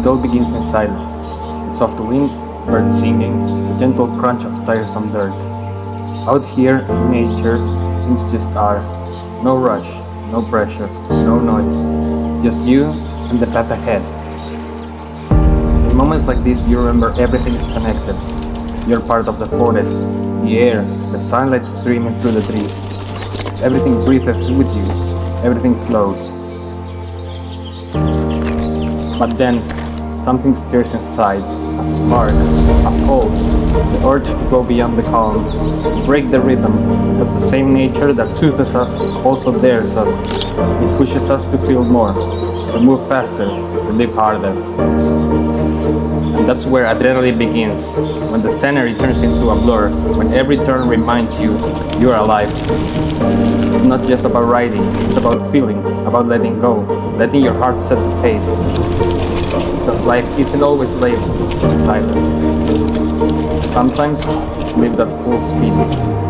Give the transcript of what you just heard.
It all begins in silence. The soft wind, birds singing, the gentle crunch of tires on dirt. Out here in nature, things just are. No rush, no pressure, no noise. Just you and the path ahead. In moments like this, you remember everything is connected. You're part of the forest, the air, the sunlight streaming through the trees. Everything breathes with you. Everything flows. But then, something stirs inside. A spark, a pulse, the urge to go beyond the calm, to break the rhythm, because the same nature that soothes us also dares us. It pushes us to feel more, to move faster, to live harder. And that's where adrenaline begins, when the scenery turns into a blur, when every turn reminds you you're alive. It's not just about riding, it's about feeling, about letting go, letting your heart set the pace. Because life isn't always labeled with silence. Sometimes it's lived at full speed.